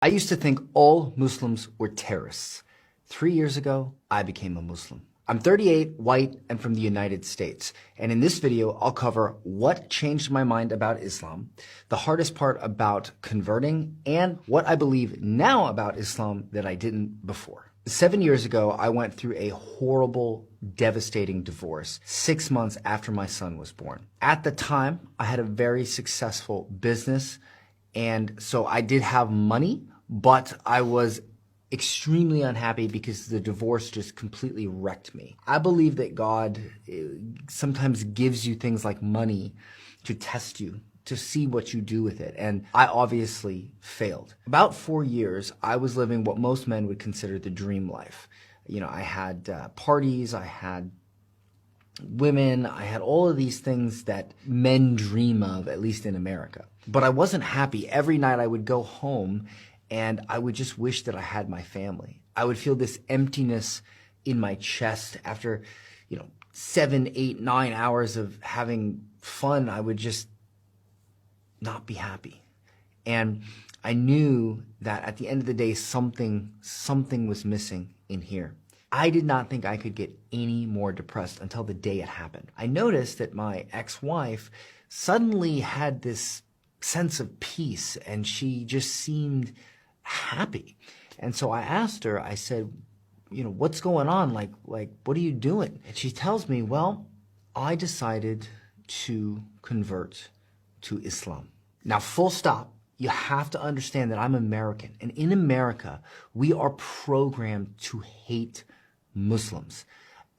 I used to think all Muslims were terrorists. 3 years ago, I became a Muslim. I'm 38, white, and from the United States. And in this video, I'll cover what changed my mind about Islam, the hardest part about converting, and what I believe now about Islam that I didn't before. 7 years ago, I went through a horrible, devastating divorce 6 months after my son was born. At the time, I had a very successful business, and so I did have money, but I was extremely unhappy because the divorce just completely wrecked me. I believe that God sometimes gives you things like money to test you, to see what you do with it. And I obviously failed. About 4 years, I was living what most men would consider the dream life. You know, I had parties, I had women, I had all of these things that men dream of, at least in America. But I wasn't happy. Every night I would go home and I would just wish that I had my family. I would feel this emptiness in my chest after, 7, 8, 9 hours of having fun. I would just not be happy. And I knew that at the end of the day, something was missing in here. I did not think I could get any more depressed until the day it happened. I noticed that my ex-wife suddenly had this sense of peace, and she just seemed happy. And so I asked her, I said, what's going on? Like, what are you doing? And she tells me, well, I decided to convert to Islam. Now, full stop. You have to understand that I'm American. And in America, we are programmed to hate Muslims.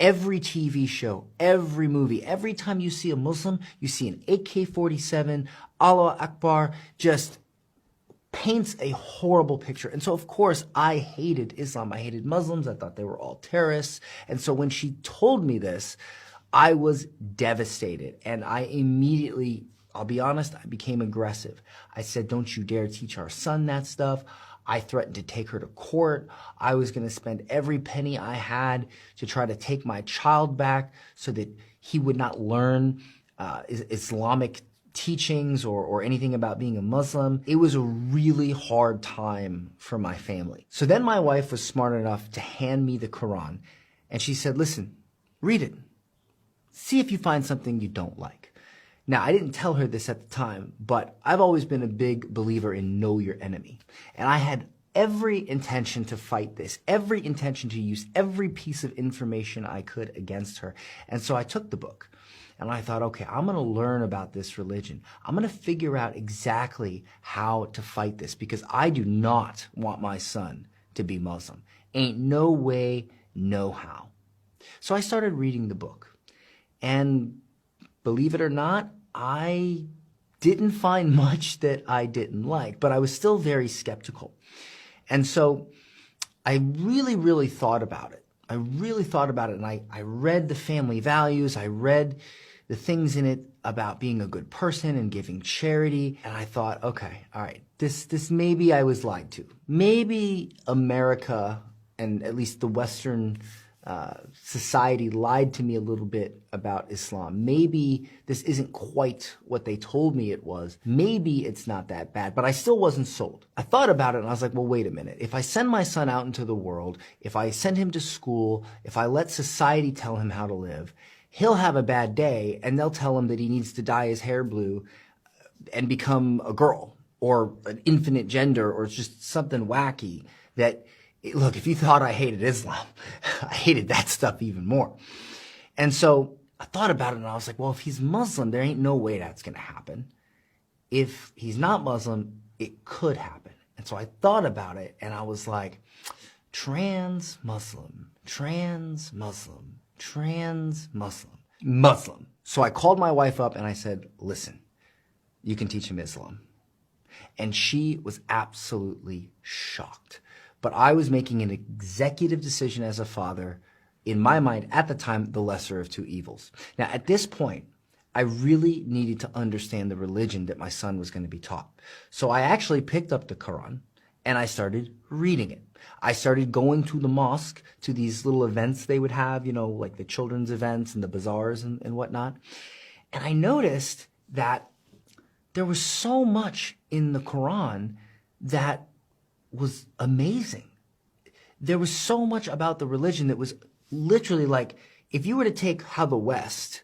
Every TV show, every movie, every time you see a Muslim, you see an AK-47, Allah Akbar, just paints a horrible picture. And so, of course, I hated Islam. I hated Muslims. I thought they were all terrorists. And so when she told me this, I was devastated. And I immediately, I'll be honest, I became aggressive. I said, don't you dare teach our son that stuff. I threatened to take her to court. I was going to spend every penny I had to try to take my child back so that he would not learn Islamic teachings or anything about being a Muslim. It was a really hard time for my family. So then my wife was smart enough to hand me the Quran, and she said, listen, read it. See if you find something you don't like. Now, I didn't tell her this at the time, but I've always been a big believer in know your enemy. And I had every intention to fight this, every intention to use every piece of information I could against her. And so I took the book and I thought, okay, I'm going to learn about this religion. I'm going to figure out exactly how to fight this because I do not want my son to be Muslim. Ain't no way, no how. So I started reading the book. And believe it or not, I didn't find much that I didn't like, but I was still very skeptical. And so I really thought about it. I really thought about it, and I read the family values. I read the things in it about being a good person and giving charity. And I thought, okay, all right, this maybe I was lied to. Maybe America, and at least the Western society, lied to me a little bit about Islam. Maybe this isn't quite what they told me it was. Maybe it's not that bad, but I still wasn't sold. I thought about it and I was like, well, wait a minute. If I send my son out into the world, if I send him to school, if I let society tell him how to live, he'll have a bad day and they'll tell him that he needs to dye his hair blue and become a girl or an infinite gender or just something wacky that, look, if you thought I hated Islam, I hated that stuff even more. And so I thought about it and I was like, well, if he's Muslim, there ain't no way that's going to happen. If he's not Muslim, it could happen. And so I thought about it and I was like, trans-Muslim, trans-Muslim, trans-Muslim, Muslim. So I called my wife up and I said, listen, you can teach him Islam. And she was absolutely shocked. But I was making an executive decision as a father, in my mind, at the time, the lesser of two evils. Now, at this point, I really needed to understand the religion that my son was going to be taught. So I actually picked up the Quran and I started reading it. I started going to the mosque, to these little events they would have, like the children's events and the bazaars and whatnot. And I noticed that there was so much in the Quran that was amazing. There was so much about the religion that was literally like, if you were to take how the West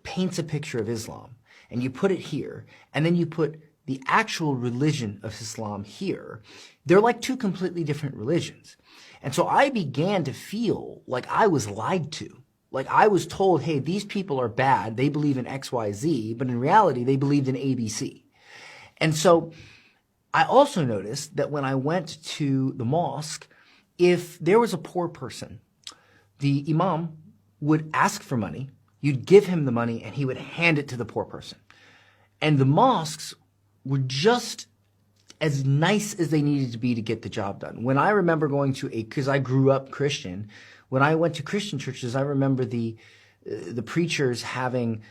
paints a picture of Islam and you put it here, and then you put the actual religion of Islam here, they're like two completely different religions. And so I began to feel like I was lied to. Like I was told, hey, these people are bad. They believe in X, Y, Z, but in reality, they believed in A, B, C. And so I also noticed that when I went to the mosque, if there was a poor person, the imam would ask for money, you'd give him the money, and he would hand it to the poor person. And the mosques were just as nice as they needed to be to get the job done. When I remember going to because I grew up Christian, when I went to Christian churches, I remember the preachers having,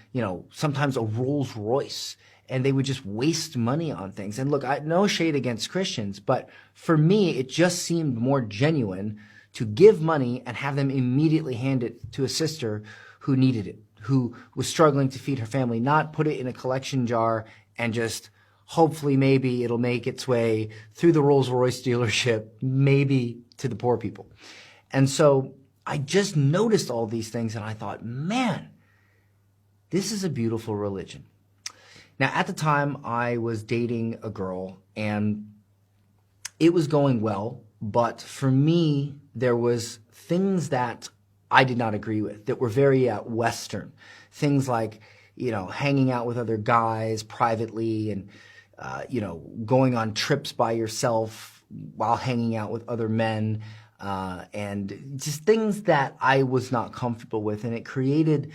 sometimes a Rolls Royce, and they would just waste money on things. And look, no shade against Christians, but for me, it just seemed more genuine to give money and have them immediately hand it to a sister who needed it, who was struggling to feed her family, not put it in a collection jar and just hopefully maybe it'll make its way through the Rolls Royce dealership, maybe to the poor people. And so I just noticed all these things and I thought, man, this is a beautiful religion. Now, at the time, I was dating a girl and it was going well, but for me, there was things that I did not agree with that were very Western. Things like, hanging out with other guys privately and, going on trips by yourself while hanging out with other men, and just things that I was not comfortable with. And it created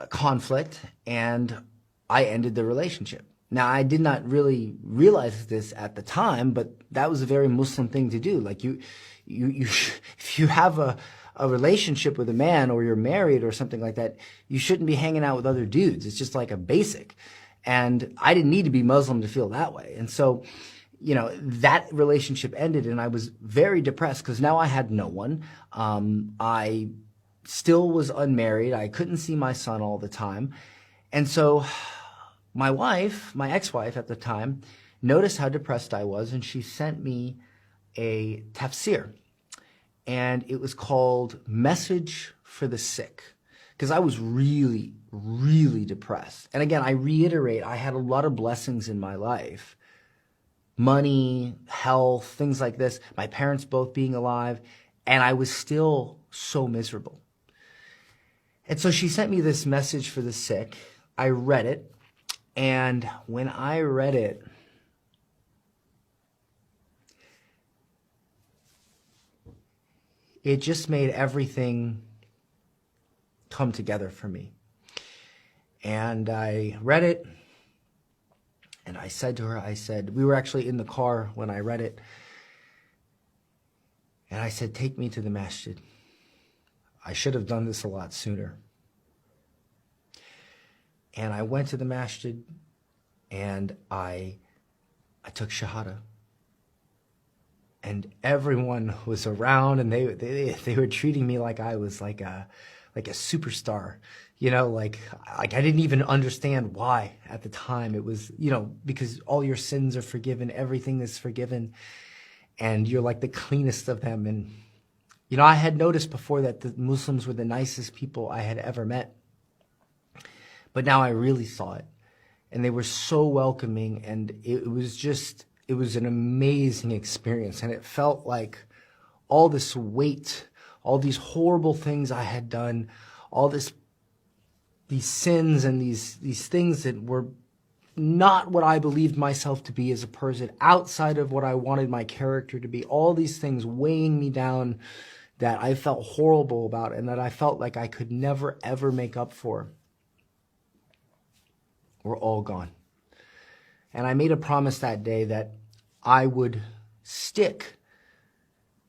conflict, and I ended the relationship. Now, I did not really realize this at the time, but that was a very Muslim thing to do. Like if you have a relationship with a man or you're married or something like that, you shouldn't be hanging out with other dudes. It's just like a basic. And I didn't need to be Muslim to feel that way. And so, that relationship ended and I was very depressed because now I had no one. I still was unmarried. I couldn't see my son all the time. And so my wife, my ex-wife at the time, noticed how depressed I was and she sent me a tafsir. And it was called Message for the Sick, because I was really, really depressed. And again, I reiterate, I had a lot of blessings in my life. Money, health, things like this, my parents both being alive, and I was still so miserable. And so she sent me this Message for the Sick. I read it, and when I read it, it just made everything come together for me. And I read it, and I said to her, we were actually in the car when I read it, and I said, take me to the masjid. I should have done this a lot sooner. And I went to the masjid, and I took Shahada. And everyone was around, and they were treating me like I was like a superstar, like I didn't even understand why at the time. It was, because all your sins are forgiven, everything is forgiven, and you're like the cleanest of them. And I had noticed before that the Muslims were the nicest people I had ever met, but now I really saw it, and they were so welcoming, and it was an amazing experience. And it felt like all this weight, all these horrible things I had done, all these sins and these things that were not what I believed myself to be as a person, outside of what I wanted my character to be, all these things weighing me down that I felt horrible about and that I felt like I could never, ever make up for, were all gone. And I made a promise that day that I would stick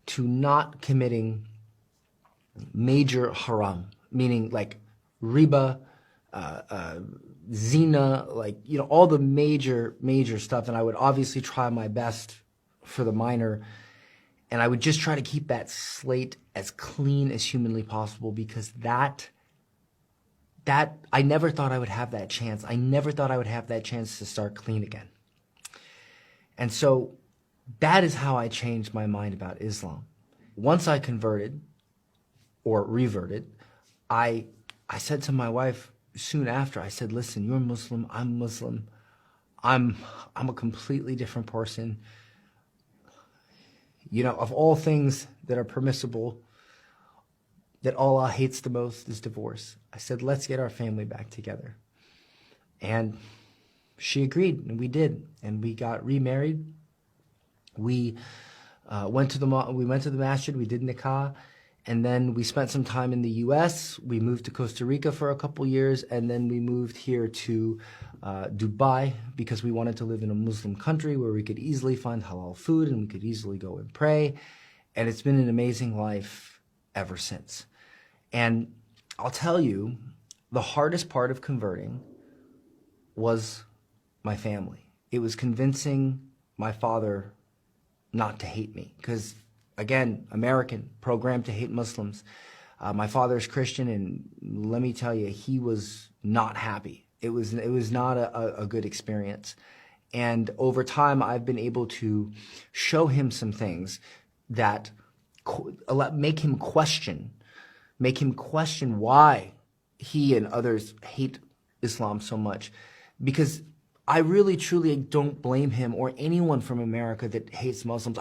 to not committing major haram, meaning like riba, zina, all the major stuff. And I would obviously try my best for the minor. And I would just try to keep that slate as clean as humanly possible, because that I never thought I would have that chance. I never thought I would have that chance to start clean again. And so That is how I changed my mind about Islam. Once I converted or reverted, I said to my wife soon after, I said, listen, you're Muslim, I'm Muslim. I'm a completely different person. You know, of all things that are permissible, that Allah hates the most is divorce. I said, let's get our family back together. And she agreed, and we did. And we got remarried. We went to the masjid, we did nikah, and then we spent some time in the U.S. We moved to Costa Rica for a couple years, and then we moved here to Dubai because we wanted to live in a Muslim country where we could easily find halal food and we could easily go and pray. And it's been an amazing life ever since. And I'll tell you, the hardest part of converting was my family. It was convincing my father not to hate me because, again, American, programmed to hate Muslims. My father is Christian, and let me tell you, he was not happy. It was not a good experience. And over time, I've been able to show him some things that make him question why he and others hate Islam so much. Because I really, truly don't blame him or anyone from America that hates Muslims.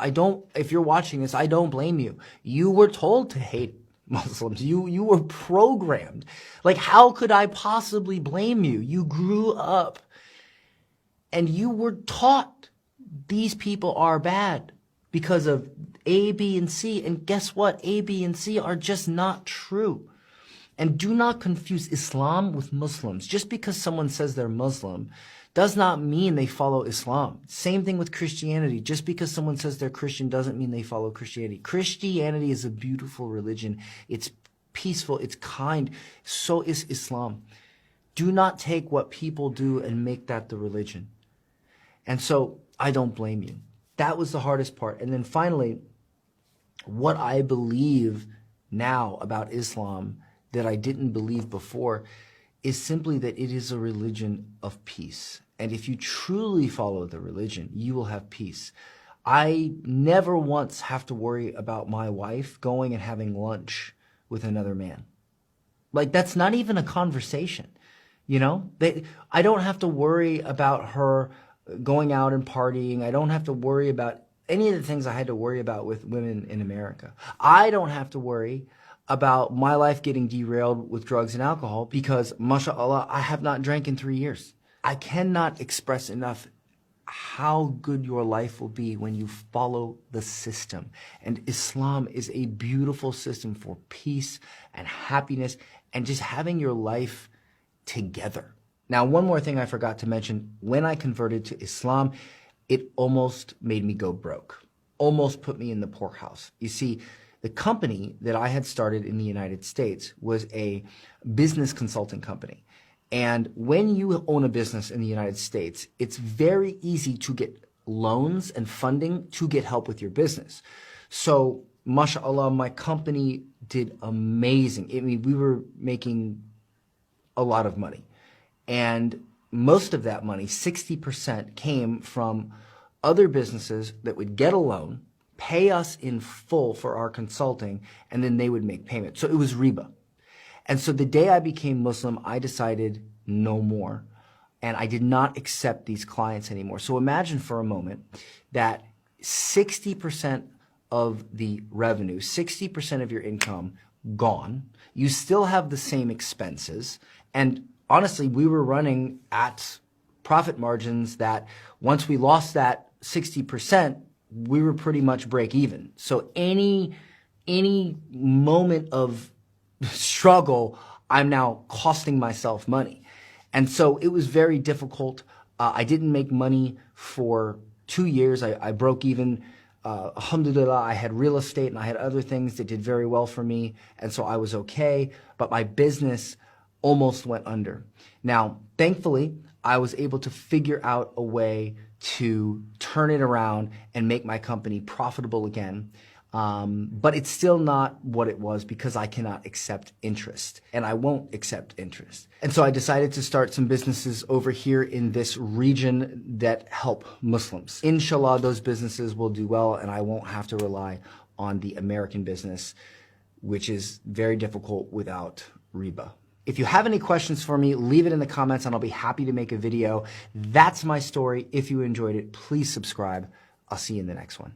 If you're watching this, I don't blame you. You were told to hate Muslims. You were programmed. Like, how could I possibly blame you? You grew up and you were taught these people are bad because of A, B, and C. And guess what? A, B, and C are just not true. And do not confuse Islam with Muslims. Just because someone says they're Muslim does not mean they follow Islam. Same thing with Christianity. Just because someone says they're Christian doesn't mean they follow Christianity. Christianity is a beautiful religion. It's peaceful. It's kind. So is Islam. Do not take what people do and make that the religion. And so I don't blame you. That was the hardest part. And then finally, what I believe now about Islam that I didn't believe before is simply that it is a religion of peace. And if you truly follow the religion, you will have peace. I never once have to worry about my wife going and having lunch with another man. Like, that's not even a conversation, you know? I don't have to worry about her going out and partying. I don't have to worry about any of the things I had to worry about with women in America. I don't have to worry about my life getting derailed with drugs and alcohol because, mashallah, I have not drank in 3 years. I cannot express enough how good your life will be when you follow the system. And Islam is a beautiful system for peace and happiness and just having your life together. Now, one more thing I forgot to mention. When I converted to Islam, it almost made me go broke, almost put me in the poorhouse. You see, the company that I had started in the United States was a business consulting company. And when you own a business in the United States, it's very easy to get loans and funding to get help with your business. So, mashallah, my company did amazing. I mean, we were making a lot of money. And most of that money, 60%, came from other businesses that would get a loan, pay us in full for our consulting, and then they would make payment. So it was riba. And so the day I became Muslim, I decided no more. And I did not accept these clients anymore. So imagine for a moment that 60% of the revenue, 60% of your income gone. You still have the same expenses. And honestly, we were running at profit margins that once we lost that 60%, we were pretty much break even. So any moment of struggle, I'm now costing myself money. And so it was very difficult. I didn't make money for 2 years. I broke even. Alhamdulillah, I had real estate and I had other things that did very well for me. And so I was okay. But my business almost went under. Now, thankfully, I was able to figure out a way to turn it around and make my company profitable again. But it's still not what it was because I cannot accept interest, and I won't accept interest. And so I decided to start some businesses over here in this region that help Muslims. Inshallah, those businesses will do well, and I won't have to rely on the American business, which is very difficult without riba. If you have any questions for me, leave it in the comments and I'll be happy to make a video. That's my story. If you enjoyed it, please subscribe. I'll see you in the next one.